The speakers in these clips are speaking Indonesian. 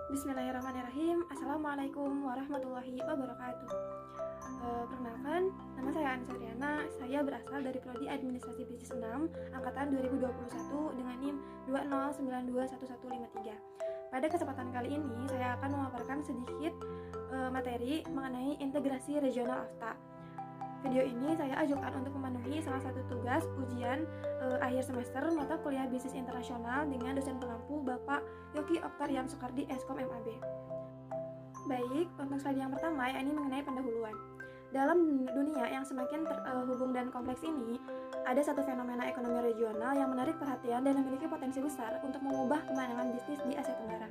Bismillahirrahmanirrahim. Assalamualaikum warahmatullahi wabarakatuh. Perkenalkan, nama saya Anissa Triana. Saya berasal dari Prodi Administrasi Bisnis 6 Angkatan 2021 dengan NIM 209211153. Pada kesempatan kali ini, saya akan memaparkan sedikit materi mengenai integrasi regional AFTA. Video ini saya ajukan untuk memenuhi salah satu tugas ujian akhir semester mata kuliah bisnis internasional dengan dosen pengampu Bapak Yogi Oktarian Soekardi Eskom MAB. Baik, untuk slide yang pertama yakni mengenai pendahuluan. Dalam dunia yang semakin terhubung dan kompleks ini, ada satu fenomena ekonomi regional yang menarik perhatian dan memiliki potensi besar untuk mengubah pemandangan bisnis di Asia Tenggara.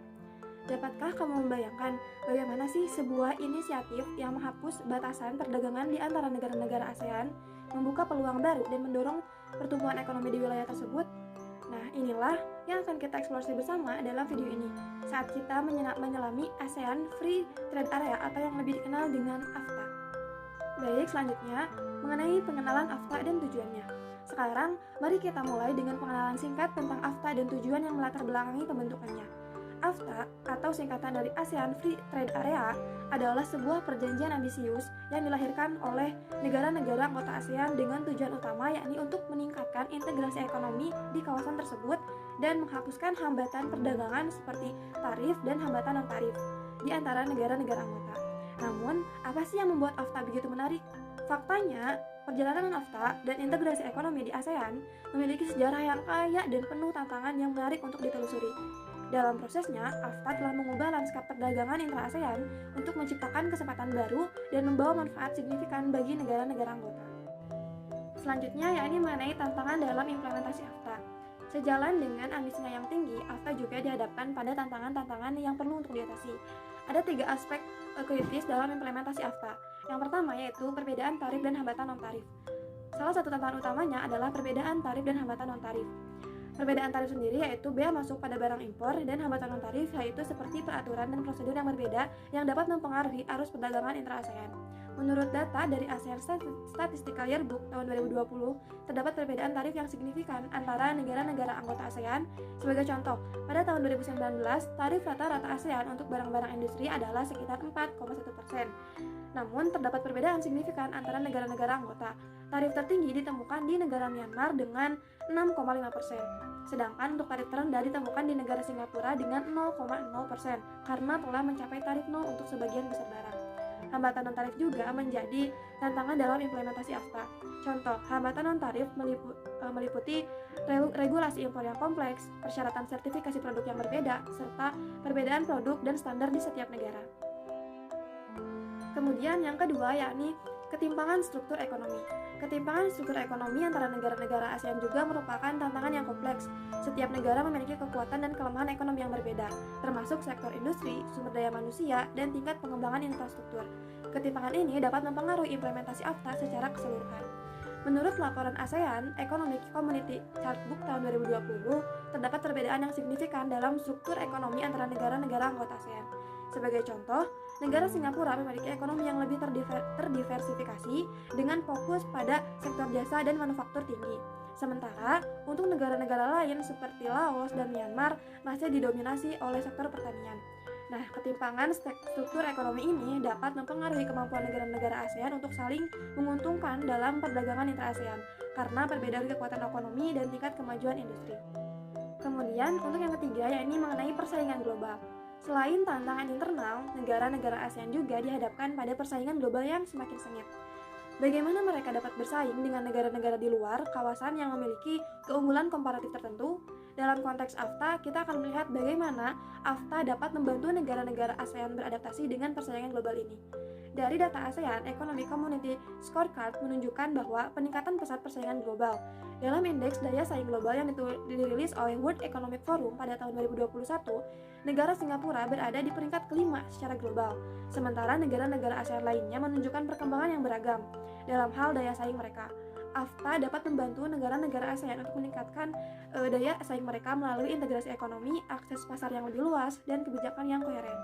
Dapatkah kamu membayangkan bagaimana sih sebuah inisiatif yang menghapus batasan perdagangan di antara negara-negara ASEAN, membuka peluang baru dan mendorong pertumbuhan ekonomi di wilayah tersebut? Nah, inilah yang akan kita eksplorasi bersama dalam video ini saat kita menyelami ASEAN Free Trade Area atau yang lebih dikenal dengan AFTA. Baik, selanjutnya mengenai pengenalan AFTA dan tujuannya. Sekarang, mari kita mulai dengan pengenalan singkat tentang AFTA dan tujuan yang melatar belakangi pembentukannya. AFTA atau singkatan dari ASEAN Free Trade Area adalah sebuah perjanjian ambisius yang dilahirkan oleh negara-negara anggota ASEAN dengan tujuan utama yakni untuk meningkatkan integrasi ekonomi di kawasan tersebut dan menghapuskan hambatan perdagangan seperti tarif dan hambatan non-tarif di antara negara-negara anggota. Namun, apa sih yang membuat AFTA begitu menarik? Faktanya, perjalanan AFTA dan integrasi ekonomi di ASEAN memiliki sejarah yang kaya dan penuh tantangan yang menarik untuk ditelusuri. Dalam prosesnya, AFTA telah mengubah lanskap perdagangan intra-ASEAN untuk menciptakan kesempatan baru dan membawa manfaat signifikan bagi negara-negara anggota. Selanjutnya, yakni mengenai tantangan dalam implementasi AFTA. Sejalan dengan ambisinya yang tinggi, AFTA juga dihadapkan pada tantangan-tantangan yang perlu untuk diatasi. Ada 3 aspek kritis dalam implementasi AFTA. Yang pertama yaitu perbedaan tarif dan hambatan non-tarif. Salah satu tantangan utamanya adalah perbedaan tarif dan hambatan non-tarif. Perbedaan tarif sendiri yaitu bea masuk pada barang impor dan hambatan non-tarif yaitu seperti peraturan dan prosedur yang berbeda yang dapat mempengaruhi arus perdagangan intra-ASEAN. Menurut data dari ASEAN Statistical Yearbook tahun 2020, terdapat perbedaan tarif yang signifikan antara negara-negara anggota ASEAN. Sebagai contoh, pada tahun 2019, tarif rata-rata ASEAN untuk barang-barang industri adalah sekitar 4,1%. Namun, terdapat perbedaan signifikan antara negara-negara anggota. Tarif tertinggi ditemukan di negara Myanmar dengan 6,5%, sedangkan untuk tarif terendah ditemukan di negara Singapura dengan 0,0% karena telah mencapai tarif 0 untuk sebagian besar barang. Hambatan non-tarif juga menjadi tantangan dalam implementasi AFTA. Contoh, hambatan non-tarif meliputi regulasi impor yang kompleks, persyaratan sertifikasi produk yang berbeda, serta perbedaan produk dan standar di setiap negara. Kemudian yang kedua yakni ketimpangan struktur ekonomi. Ketimpangan struktur ekonomi antara negara-negara ASEAN juga merupakan tantangan yang kompleks. Setiap negara memiliki kekuatan dan kelemahan ekonomi yang berbeda, termasuk sektor industri, sumber daya manusia, dan tingkat pengembangan infrastruktur. Ketimpangan ini dapat mempengaruhi implementasi AFTA secara keseluruhan. Menurut laporan ASEAN Economic Community Chartbook tahun 2020, terdapat perbedaan yang signifikan dalam struktur ekonomi antara negara-negara anggota ASEAN. Sebagai contoh, negara Singapura memiliki ekonomi yang lebih terdiversifikasi dengan fokus pada sektor jasa dan manufaktur tinggi. Sementara, untuk negara-negara lain seperti Laos dan Myanmar masih didominasi oleh sektor pertanian. Nah, ketimpangan struktur ekonomi ini dapat mempengaruhi kemampuan negara-negara ASEAN untuk saling menguntungkan dalam perdagangan intra-ASEAN karena perbedaan kekuatan ekonomi dan tingkat kemajuan industri. Kemudian, untuk yang ketiga yakni mengenai persaingan global. Selain tantangan internal, negara-negara ASEAN juga dihadapkan pada persaingan global yang semakin sengit. Bagaimana mereka dapat bersaing dengan negara-negara di luar kawasan yang memiliki keunggulan komparatif tertentu? Dalam konteks AFTA, kita akan melihat bagaimana AFTA dapat membantu negara-negara ASEAN beradaptasi dengan persaingan global ini. Dari data ASEAN Economic Community Scorecard menunjukkan bahwa peningkatan pesat persaingan global. Dalam indeks daya saing global yang dirilis oleh World Economic Forum pada tahun 2021, negara Singapura berada di peringkat kelima secara global, sementara negara-negara ASEAN lainnya menunjukkan perkembangan yang beragam dalam hal daya saing mereka. AFTA dapat membantu negara-negara ASEAN untuk meningkatkan daya saing mereka melalui integrasi ekonomi, akses pasar yang lebih luas, dan kebijakan yang koheren.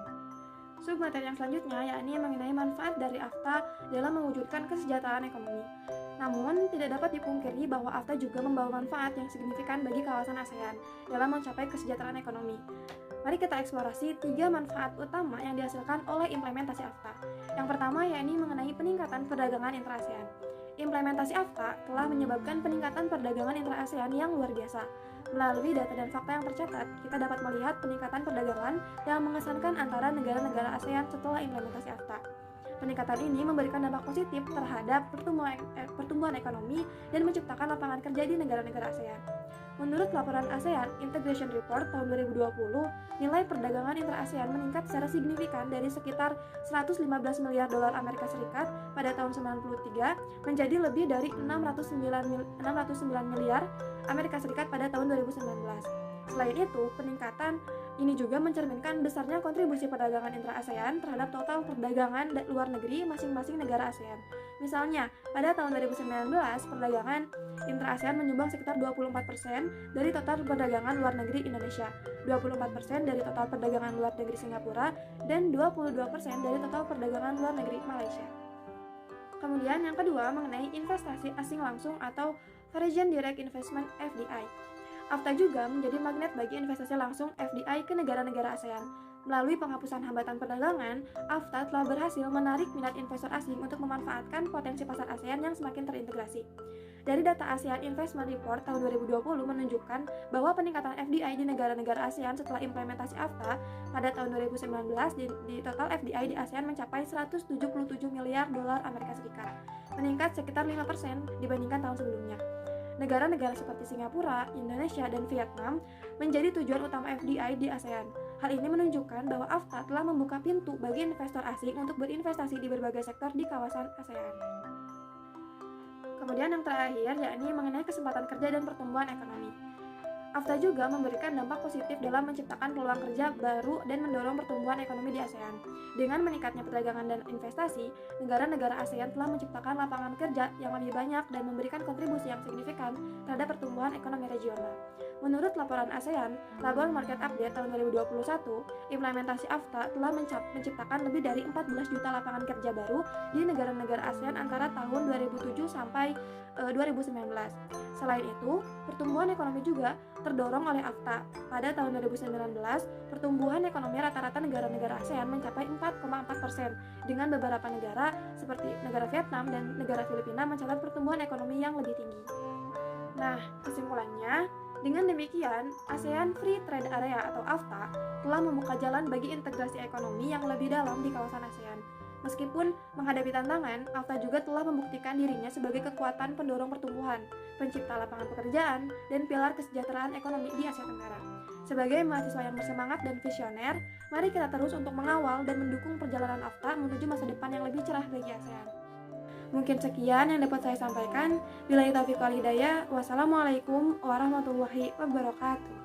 Submateri yang selanjutnya yakni mengenai manfaat dari AFTA dalam mewujudkan kesejahteraan ekonomi. Namun, tidak dapat dipungkiri bahwa AFTA juga membawa manfaat yang signifikan bagi kawasan ASEAN dalam mencapai kesejahteraan ekonomi. Mari kita eksplorasi 3 manfaat utama yang dihasilkan oleh implementasi AFTA. Yang pertama yakni mengenai peningkatan perdagangan intra-ASEAN. Implementasi AFTA telah menyebabkan peningkatan perdagangan intra-ASEAN yang luar biasa. Melalui data dan fakta yang tercatat, kita dapat melihat peningkatan perdagangan yang mengesankan antara negara-negara ASEAN setelah implementasi AFTA. Peningkatan ini memberikan dampak positif terhadap pertumbuhan ekonomi dan menciptakan lapangan kerja di negara-negara ASEAN. Menurut laporan ASEAN Integration Report tahun 2020, nilai perdagangan intra-ASEAN meningkat secara signifikan dari sekitar 115 miliar dolar Amerika Serikat pada tahun 1993 menjadi lebih dari 609 miliar Amerika Serikat pada tahun 2019. Selain itu, peningkatan ini juga mencerminkan besarnya kontribusi perdagangan intra-ASEAN terhadap total perdagangan luar negeri masing-masing negara ASEAN. Misalnya, pada tahun 2019, perdagangan intra-ASEAN menyumbang sekitar 24% dari total perdagangan luar negeri Indonesia, 24% dari total perdagangan luar negeri Singapura, dan 22% dari total perdagangan luar negeri Malaysia. Kemudian yang kedua mengenai investasi asing langsung atau Foreign Direct Investment (FDI). AFTA juga menjadi magnet bagi investasi langsung FDI ke negara-negara ASEAN. Melalui penghapusan hambatan perdagangan, AFTA telah berhasil menarik minat investor asing untuk memanfaatkan potensi pasar ASEAN yang semakin terintegrasi. Dari data ASEAN Investment Report tahun 2020 menunjukkan bahwa peningkatan FDI di negara-negara ASEAN setelah implementasi AFTA pada tahun 2019 di total FDI di ASEAN mencapai 177 miliar dolar Amerika Serikat, meningkat sekitar 5% dibandingkan tahun sebelumnya. Negara-negara seperti Singapura, Indonesia, dan Vietnam menjadi tujuan utama FDI di ASEAN. Hal ini menunjukkan bahwa AFTA telah membuka pintu bagi investor asing untuk berinvestasi di berbagai sektor di kawasan ASEAN. Kemudian yang terakhir yakni mengenai kesempatan kerja dan pertumbuhan ekonomi. AFTA juga memberikan dampak positif dalam menciptakan peluang kerja baru dan mendorong pertumbuhan ekonomi di ASEAN. Dengan meningkatnya perdagangan dan investasi, negara-negara ASEAN telah menciptakan lapangan kerja yang lebih banyak dan memberikan kontribusi yang signifikan terhadap pertumbuhan ekonomi regional. Menurut laporan ASEAN Labor Market Update tahun 2021, implementasi AFTA telah menciptakan lebih dari 14 juta lapangan kerja baru di negara-negara ASEAN antara tahun 2007 sampai 2019. Selain itu, pertumbuhan ekonomi juga terdorong oleh AFTA. Pada tahun 2019, pertumbuhan ekonomi rata-rata negara-negara ASEAN mencapai 4,4%, dengan beberapa negara seperti negara Vietnam dan negara Filipina mencatat pertumbuhan ekonomi yang lebih tinggi. Nah, kesimpulannya, dengan demikian, ASEAN Free Trade Area atau AFTA telah membuka jalan bagi integrasi ekonomi yang lebih dalam di kawasan ASEAN. Meskipun menghadapi tantangan, AFTA juga telah membuktikan dirinya sebagai kekuatan pendorong pertumbuhan, pencipta lapangan pekerjaan, dan pilar kesejahteraan ekonomi di Asia Tenggara. Sebagai mahasiswa yang bersemangat dan visioner, mari kita terus untuk mengawal dan mendukung perjalanan AFTA menuju masa depan yang lebih cerah bagi ASEAN. Mungkin sekian yang dapat saya sampaikan. Billahi taufiq wal hidayah. Wassalamualaikum warahmatullahi wabarakatuh.